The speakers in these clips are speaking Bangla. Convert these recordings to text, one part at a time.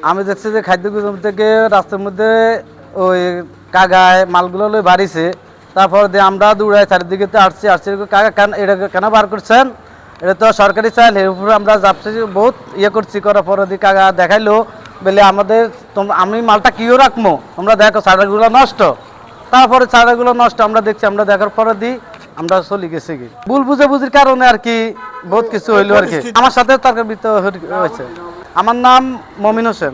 আমি দেখছি যে খাদ্য গুদাম থেকে রাস্তার মধ্যে ওই কাগায় মালগুলো লই বাড়িছে। তারপর দিয়ে আমরা দৌড়াই চারিদিকে আসছি কাকা কেন এটা কেন বার করছেন, এটা তো সরকারি চাল, এর উপরে আমরা যাচ্ছি বহুত করছি, করার পরে দিয়ে কাকা দেখাইলো বলে আমাদের আমি মালটা কিও রাখবো, তোমরা দেখো চারাগুলো নষ্ট। তারপরে চারাগুলো নষ্ট আমরা দেখছি, আমরা দেখার পরে দিই আমরা চলে গেছি কি ভুল বুঝাবুঝির কারণে আর কি বহুত কিছু হইলো আর কি। আমার সাথে তর্কান্বিত হয়েছে। আমার নাম মমিন হোসেন।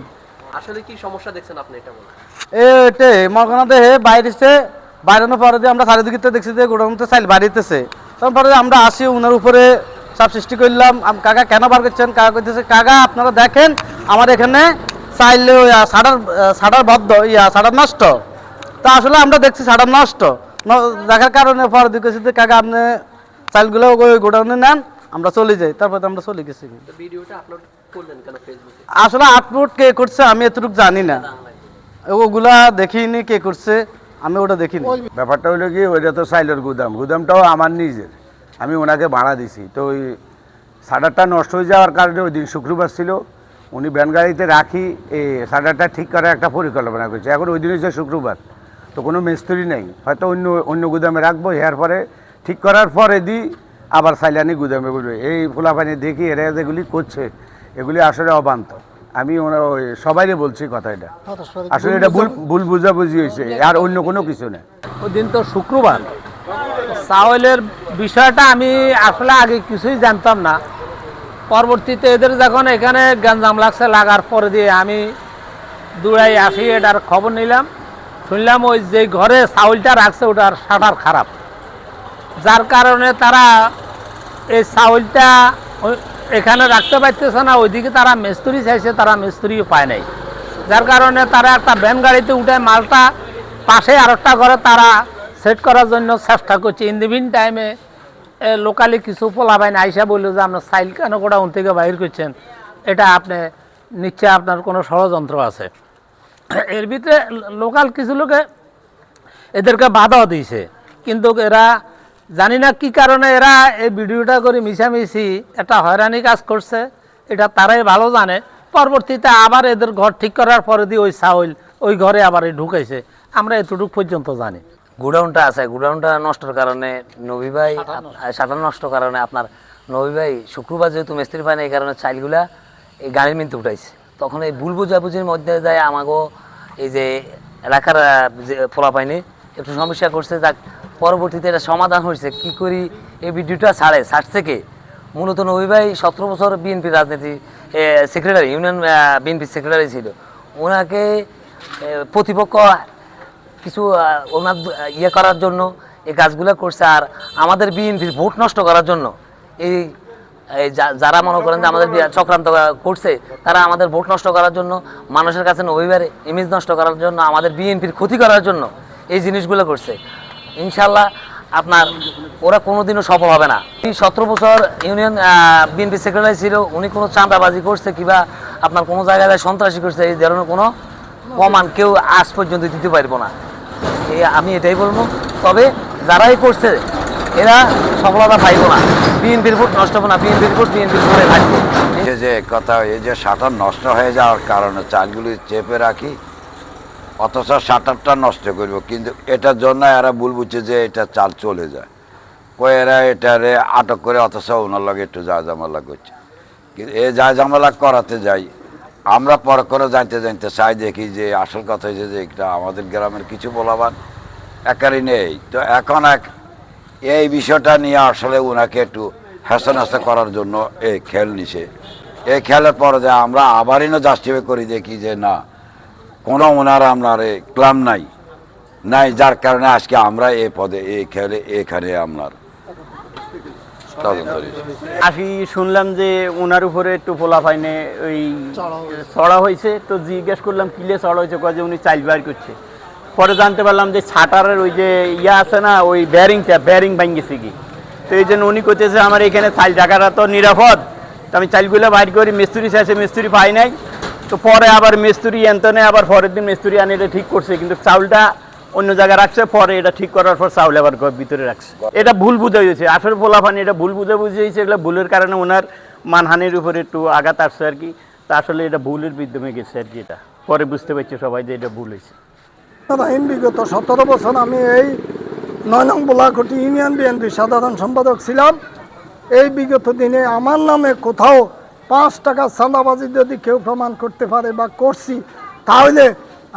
আসলে কি সমস্যা দেখছেন আপনি এটা বলেন? এটাই মরগানা দেহে বাইরানোর পরে দিয়ে আমরা চারিদিকে দেখছি যে গোডাউনতে চাইল বাড়িতেছে। তারপরে আমরা আসি ওনার উপরে চাপ সৃষ্টি করলাম, কাকা কেন বার করছেন? কাকা কইতেছে কাকা আপনারা দেখেন আমার এখানে চাইল সাড়ার বদ্ধ সাড়ার নষ্ট। তা আসলে আমরা দেখছি সাড়ার নষ্ট দেখার কারণে পরে দিকেছি যে কাকা আপনি চাইলগুলো ওই গোডাউনে নেন, আমরা চলে যাই। তারপরে আমরা চলে গেছি। ভিডিওটা আপলোড করলেন কেন ফেসবুকে? আসলে আপলোড কে করছে আমি এতটুকু জানি না, ওগুলা দেখিনি কে করছে, আমি ওটা দেখিনি। ব্যাপারটা হলো কি ওইটা তো সাইলের গুদামটাও আমার নিজের, আমি ওনাকে ভাড়া দিছি। তো ওই সাডারটা নষ্ট হয়ে যাওয়ার কারণে ওই দিন শুক্রবার ছিল, উনি ভ্যান গাড়িতে রাখি এই সাডারটা ঠিক করার একটা পরিকল্পনা করছে। এখন ওই দিন হচ্ছে শুক্রবার, তো কোনো মিস্ত্রি নেই, হয়তো অন্য গুদামে রাখবো। এর পরে ঠিক করার পরে দিই আবার সাইলানি গুদামে বলবে। এই ফুলাপানি দেখি এরা যেগুলি করছে এগুলি আসলে অবান্ত। আমি সবাইরে বলছি কথা, এটা আসলে এটা ভুল বুঝাবুঝি হয়েছে, আর অন্য কোনো কিছু না। ওই দিন তো শুক্রবার, চাউলের বিষয়টা আমি আসলে আগে কিছুই জানতাম না। পরবর্তীতে এদের যখন এখানে গ্যাঞ্জাম লাগছে, লাগার পরে দিয়ে আমি দৌড়াই আসি, এটার খবর নিলাম। শুনলাম ওই যে ঘরে চাউলটা রাখছে ওটার শাটার খারাপ, যার কারণে তারা এই চাউলটা এখানে রাখতে পারতেছে না। ওইদিকে তারা মিস্ত্রি চাইছে, তারা মিস্ত্রিও পায় নাই, যার কারণে তারা একটা ভ্যান গাড়িতে উঠে মালটা পাশে আরেকটা ঘরে তারা সেট করার জন্য চেষ্টা করছে। ইন দি মিন টাইমে লোকালি কিছু পোলাবাইন আইসা বললো যে আপনার সাইল কেন গোডাউন থেকে বাইর করছেন, এটা আপনি নিশ্চয় আপনার কোনো ষড়যন্ত্র আছে। এর ভিতরে লোকাল কিছু লোকে এদেরকে বাধাও দিয়েছে, কিন্তু এরা জানি না কি কারণে এরা এই ভিডিওটা করে মিশামিশি একটা হয়রানি কাজ করছে, এটা তারাই ভালো জানে। পরবর্তীতে আবার এদের ঘর ঠিক করার পরে দিয়ে ওই চাউল ওই ঘরে আবার ঢুকাইছে, আমরা এতটুকু পর্যন্ত জানি। গোডাউনটা আছে, গোডাউনটা নষ্টের কারণে নবী ভাই শাটার নষ্ট কারণে আপনার নবী ভাই শুক্রবার যেহেতু মিস্ত্রি পায় না, এই কারণে চাইলগুলা এই গাড়ির মিনতে উঠাইছে। তখন এই ভুল বুঝাবুঝির মধ্যে যায় আমাকেও এই যে এলাকার যে ফোলা পায়নি একটু সমস্যা করছে, যাক পরবর্তীতে এটা সমাধান হয়েছে। কি করি এই ভিডিওটা ছাড়ছে কে? মূলত নবী ভাই 17 বছর বিএনপি রাজনীতি সেক্রেটারি, ইউনিয়ন বিএনপি সেক্রেটারি ছিল। ওনাকে প্রতিপক্ষ কিছু ওনার করার জন্য এই কাজগুলো করছে, আর আমাদের বিএনপির ভোট নষ্ট করার জন্য এই যারা মনে করেন যে আমাদের চক্রান্ত করছে, তারা আমাদের ভোট নষ্ট করার জন্য, মানুষের কাছে নবীবার ইমেজ নষ্ট করার জন্য, আমাদের বিএনপির ক্ষতি করার জন্য এই জিনিসগুলো করছে। ইনশাল্লাহ আপনার ওরা কোনোদিনও সফল হবে না। 17 বছর ইউনিয়ন বিএনপি সেক্রেটারি ছিল, উনি কোনো চাঁদাবাজি করছে কিংবা আপনার কোনো জায়গায় সন্ত্রাসী করছে, এই ধরনের কোনো প্রমাণ কেউ আজ পর্যন্ত দিতে পারবো না, আমি এটাই বলবো। তবে যারাই করছে এরা সফলতা পাইব না, বিএনপির ভোট নষ্ট হবে না, বিএনপির ভোট বিএনপির ভোটে থাকবে। যে কথা, এই যে শাটার নষ্ট হয়ে যাওয়ার কারণে চালগুলি চেপে রাখি, অথচ শাটারটা নষ্ট করব, কিন্তু এটার জন্য এরা ভুল বুঝছে যে এটা চাল চলে যায়, এরা এটারে আটক করে, অথচ ওনার লগে একটু যা ঝামেলা করছে। কিন্তু এই যা ঝামেলা করাতে যাই আমরা পরে করে জানতে চাই, দেখি যে আসল কথা হয়েছে যে এটা আমাদের গ্রামের কিছু বলাবার একারই নেই। তো এখন এই বিষয়টা নিয়ে আসলে ওনাকে একটু হেসা করার জন্য এই খেল নিছে। এই খেলের পরে যে আমরা আবারই না জাস্টিফাই করি, দেখি যে না কোনো ওনার আপনার ক্লাম নাই, যার কারণে আজকে আমরা এই পদে এই খেলে এখানে আপনার আসি শুনলাম যে ওনার উপরে একটু পোলা পাইনে ওই চড়া হয়েছে। তো জিজ্ঞেস করলাম কিলে চড়া হয়েছে, কয়ে যে উনি চাইল বাইর করছে। পরে জানতে পারলাম যে ছাটারের ওই যে আছে না, ওই ব্যারিং ভাঙ্গেছে কি। তো এই জন্য উনি করতেছে আমার এখানে চাইল টাকাটা তো নিরাপদ, তো আমি চাইলগুলো বাইর করি। মিস্ত্রি চাইছে, মিস্ত্রি পাই নাই। তো পরে আবার মিস্ত্রি এনতনে আবার পরের দিন মিস্ত্রি আনি এটা ঠিক করছে, কিন্তু চাউলটা অন্য জায়গায় রাখছে। পরে এটা ঠিক করার পর চাউল আবার ভিতরে রাখছে। এটা ভুল বুঝা হয়েছে, আসলে পোলাপানি এটা ভুল বুঝাবুঝি হয়েছে। এগুলো ভুলের কারণে ওনার মানহানির উপরে একটু আঘাত আসছে আর কি। তা আসলে এটা ভুলের মাধ্যমে গেছে আর কি, এটা পরে বুঝতে পারছে সবাই যে এটা ভুল হয়েছে। বিগত 17 বছর আমি এই 9 নং বোলাকোটি ইউনিয়ন বিএনপি সাধারণ সম্পাদক ছিলাম। এই বিগত দিনে আমার নামে কোথাও 5 টাকা চাঁদাবাজি যদি কেউ প্রমাণ করতে পারে বা করছি, তাহলে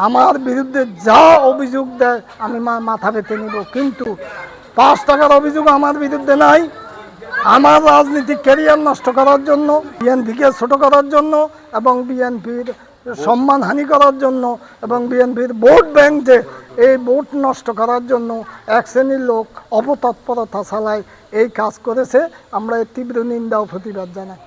আমার বিরুদ্ধে যা অভিযোগ দেয় আমি মাথা পেতে নিব, কিন্তু 5 টাকার অভিযোগ আমার বিরুদ্ধে নাই। আমার রাজনীতিক ক্যারিয়ার নষ্ট করার জন্য, বিএনপিকে ছোট করার জন্য এবং বিএনপির সম্মানহানি করার জন্য এবং বিএনপির ভোট ব্যাংক যে এই ভোট নষ্ট করার জন্য এক শ্রেণীর লোক অপতৎপরতা চালায়, এই কাজ করেছে। আমরা এর তীব্র নিন্দা ও প্রতিবাদ জানাই।